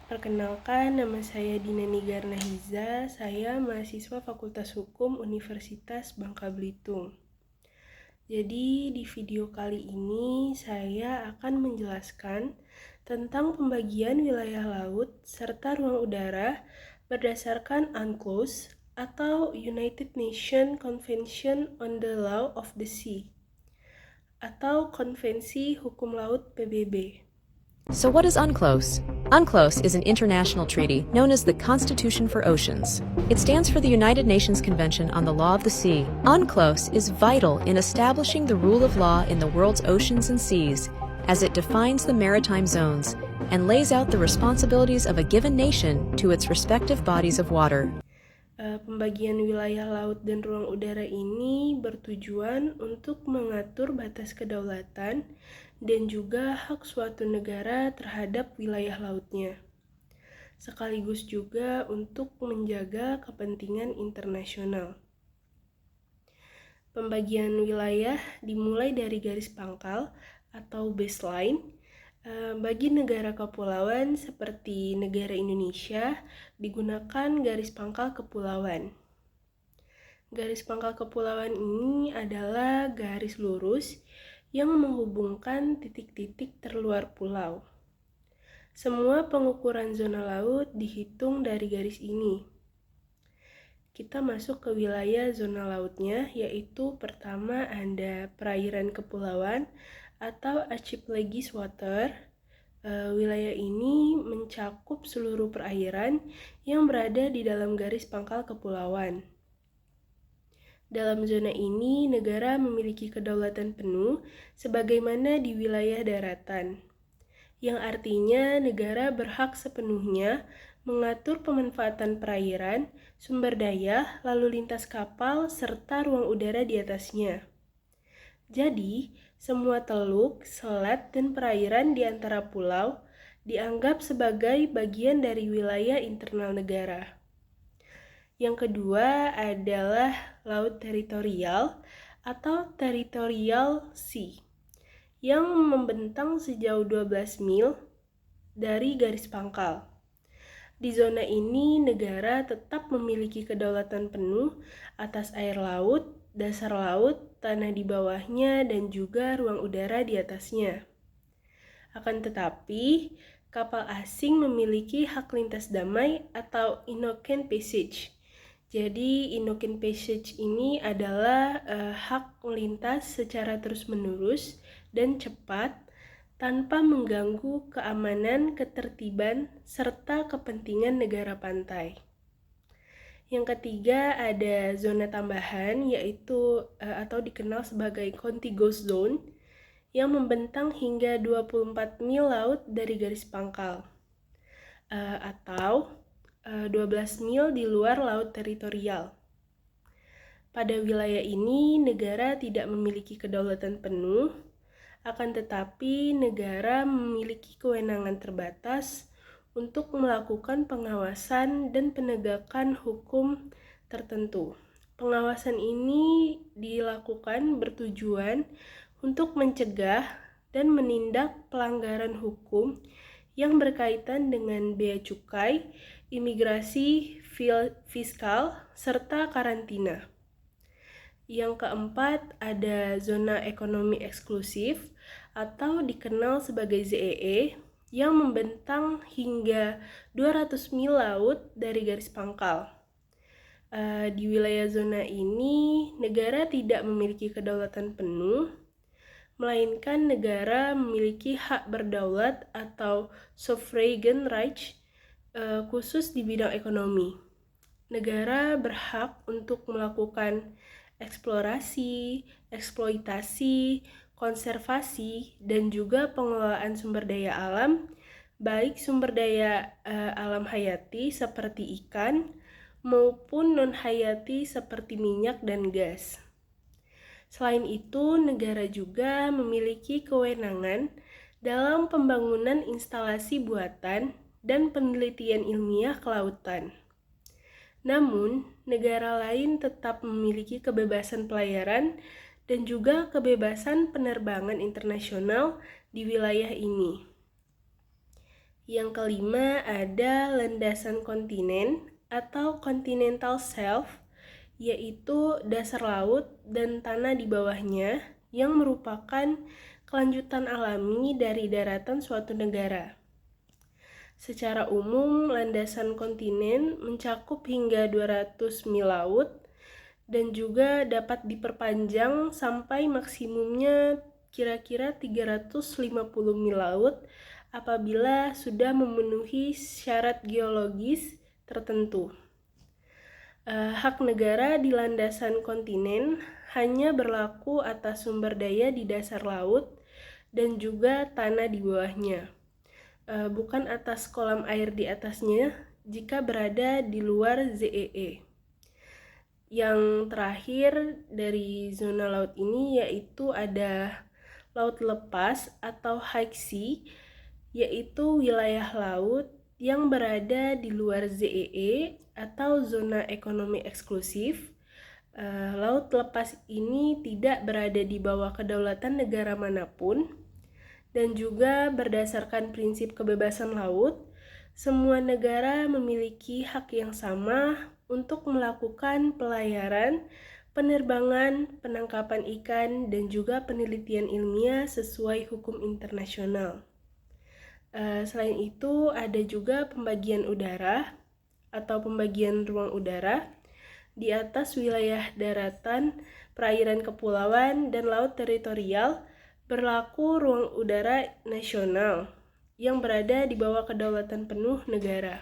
Perkenalkan, nama saya Dina Nigar Nahiza, saya mahasiswa Fakultas Hukum Universitas Bangka Belitung. Jadi di video kali ini saya akan menjelaskan tentang pembagian wilayah laut serta ruang udara berdasarkan UNCLOS atau United Nations Convention on the Law of the Sea atau Konvensi Hukum Laut PBB. So what is UNCLOS? UNCLOS is an international treaty known as the Constitution for Oceans. It stands for the United Nations Convention on the Law of the Sea. UNCLOS is vital in establishing the rule of law in the world's oceans and seas, as it defines the maritime zones and lays out the responsibilities of a given nation to its respective bodies of water. Pembagian wilayah laut dan ruang udara ini bertujuan untuk mengatur batas kedaulatan dan juga hak suatu negara terhadap wilayah lautnya, sekaligus juga untuk menjaga kepentingan internasional. Pembagian wilayah dimulai dari garis pangkal atau baseline. Bagi negara kepulauan seperti negara Indonesia, digunakan garis pangkal kepulauan. Garis pangkal kepulauan ini adalah garis lurus yang menghubungkan titik-titik terluar pulau. Semua pengukuran zona laut dihitung dari garis ini. Kita masuk ke wilayah zona lautnya, yaitu pertama ada perairan kepulauan atau archipelagic water. Wilayah ini mencakup seluruh perairan yang berada di dalam garis pangkal kepulauan. Dalam zona ini, negara memiliki kedaulatan penuh sebagaimana di wilayah daratan, yang artinya negara berhak sepenuhnya mengatur pemanfaatan perairan, sumber daya, lalu lintas kapal, serta ruang udara di atasnya. Jadi, semua teluk, selat, dan perairan di antara pulau dianggap sebagai bagian dari wilayah internal negara. Yang kedua adalah laut teritorial atau territorial sea yang membentang sejauh 12 mil dari garis pangkal. Di zona ini, negara tetap memiliki kedaulatan penuh atas air laut, dasar laut, tanah di bawahnya, dan juga ruang udara di atasnya. Akan tetapi, kapal asing memiliki hak lintas damai atau Innocent Passage. Jadi, Innocent Passage ini adalah hak lintas secara terus-menerus dan cepat tanpa mengganggu keamanan, ketertiban, serta kepentingan negara pantai. Yang ketiga ada zona tambahan, yaitu atau dikenal sebagai contiguous zone yang membentang hingga 24 mil laut dari garis pangkal atau 12 mil di luar laut teritorial. Pada wilayah ini, negara tidak memiliki kedaulatan penuh, akan tetapi negara memiliki kewenangan terbatas untuk melakukan pengawasan dan penegakan hukum tertentu. Pengawasan ini dilakukan bertujuan untuk mencegah dan menindak pelanggaran hukum yang berkaitan dengan bea cukai, imigrasi, fiskal, serta karantina. Yang keempat ada zona ekonomi eksklusif atau dikenal sebagai ZEE yang membentang hingga 200 mil laut dari garis pangkal. Di wilayah zona ini, negara tidak memiliki kedaulatan penuh, melainkan negara memiliki hak berdaulat atau sovereign rights khusus di bidang ekonomi. Negara berhak untuk melakukan eksplorasi, eksploitasi, konservasi, dan juga pengelolaan sumber daya alam, baik sumber daya alam hayati seperti ikan maupun non-hayati seperti minyak dan gas. Selain itu, negara juga memiliki kewenangan dalam pembangunan instalasi buatan dan penelitian ilmiah kelautan. Namun, negara lain tetap memiliki kebebasan pelayaran dan juga kebebasan penerbangan internasional di wilayah ini. Yang kelima ada landasan kontinen atau continental shelf, yaitu dasar laut dan tanah di bawahnya yang merupakan kelanjutan alami dari daratan suatu negara. Secara umum, landasan kontinen mencakup hingga 200 mil laut dan juga dapat diperpanjang sampai maksimumnya kira-kira 350 mil laut apabila sudah memenuhi syarat geologis tertentu. Hak negara di landasan kontinen hanya berlaku atas sumber daya di dasar laut dan juga tanah di bawahnya, bukan atas kolam air di atasnya jika berada di luar ZEE. Yang terakhir dari zona laut ini yaitu ada laut lepas atau high sea, yaitu wilayah laut yang berada di luar ZEE atau zona ekonomi eksklusif. Laut lepas ini tidak berada di bawah kedaulatan negara manapun dan juga berdasarkan prinsip kebebasan laut, semua negara memiliki hak yang sama untuk melakukan pelayaran, penerbangan, penangkapan ikan, dan juga penelitian ilmiah sesuai hukum internasional. Selain itu, ada juga pembagian udara atau pembagian ruang udara di atas wilayah daratan, perairan kepulauan, dan laut teritorial berlaku ruang udara nasional yang berada di bawah kedaulatan penuh negara.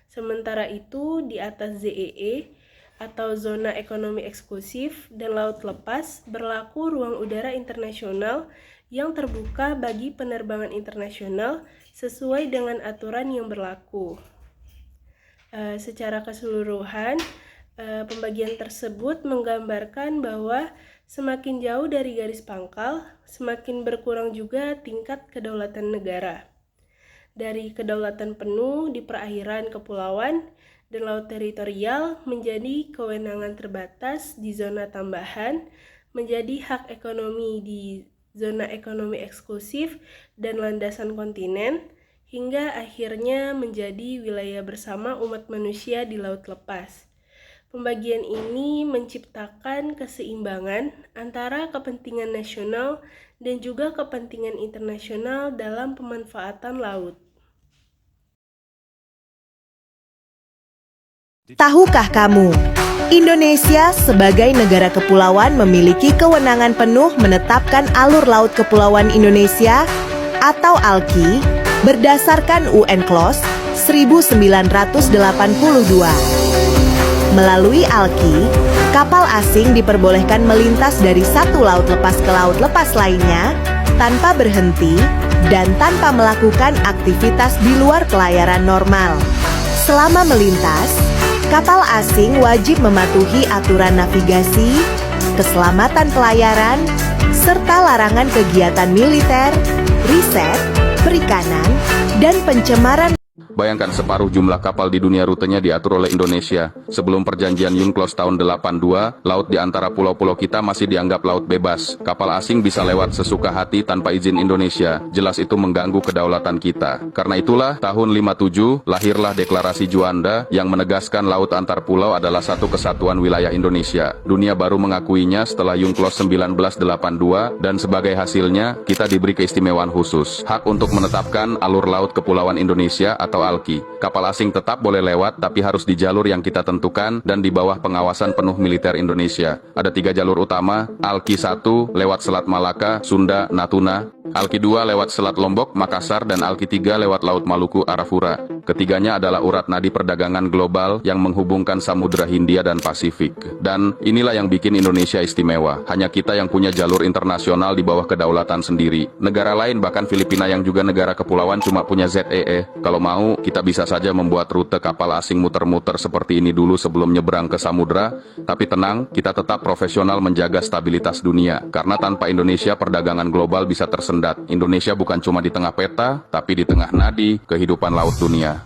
Sementara itu, di atas ZEE atau zona ekonomi eksklusif dan laut lepas berlaku ruang udara internasional yang terbuka bagi penerbangan internasional sesuai dengan aturan yang berlaku. Secara keseluruhan, pembagian tersebut menggambarkan bahwa semakin jauh dari garis pangkal, semakin berkurang juga tingkat kedaulatan negara. Dari kedaulatan penuh di perairan kepulauan dan laut teritorial menjadi kewenangan terbatas di zona tambahan, menjadi hak ekonomi di zona ekonomi eksklusif dan landasan kontinen, hingga akhirnya menjadi wilayah bersama umat manusia di laut lepas. Pembagian ini menciptakan keseimbangan antara kepentingan nasional dan juga kepentingan internasional dalam pemanfaatan laut. Tahukah kamu, Indonesia sebagai negara kepulauan memiliki kewenangan penuh menetapkan alur laut kepulauan Indonesia atau ALKI berdasarkan UN Clause 1982. Melalui ALKI, kapal asing diperbolehkan melintas dari satu laut lepas ke laut lepas lainnya tanpa berhenti dan tanpa melakukan aktivitas di luar pelayaran normal. Selama melintas, kapal asing wajib mematuhi aturan navigasi, keselamatan pelayaran, serta larangan kegiatan militer, riset, perikanan, dan pencemaran. Bayangkan separuh jumlah kapal di dunia rutenya diatur oleh Indonesia. Sebelum perjanjian UNCLOS tahun 82, laut di antara pulau-pulau kita masih dianggap laut bebas. Kapal asing bisa lewat sesuka hati tanpa izin Indonesia. Jelas itu mengganggu kedaulatan kita. Karena itulah, tahun 57, lahirlah Deklarasi Juanda yang menegaskan laut antar pulau adalah satu kesatuan wilayah Indonesia. Dunia baru mengakuinya setelah UNCLOS 1982, dan sebagai hasilnya, kita diberi keistimewaan khusus. Hak untuk menetapkan alur laut kepulauan Indonesia atau ALKI. Kapal asing tetap boleh lewat, tapi harus di jalur yang kita tentukan dan di bawah pengawasan penuh militer Indonesia. Ada 3 jalur utama, ALKI 1 lewat Selat Malaka, Sunda, Natuna, ALKI 2 lewat Selat Lombok, Makassar, dan ALKI 3 lewat Laut Maluku, Arafura. Ketiganya adalah urat nadi perdagangan global yang menghubungkan Samudra Hindia dan Pasifik. Dan inilah yang bikin Indonesia istimewa. Hanya kita yang punya jalur internasional di bawah kedaulatan sendiri. Negara lain, bahkan Filipina yang juga negara kepulauan, cuma punya ZEE. Kalau mau, kita bisa saja membuat rute kapal asing muter-muter seperti ini dulu sebelum nyebrang ke samudra. Tapi tenang, kita tetap profesional menjaga stabilitas dunia. Karena tanpa Indonesia, perdagangan global bisa tersendat. Indonesia bukan cuma di tengah peta, tapi di tengah nadi kehidupan laut dunia.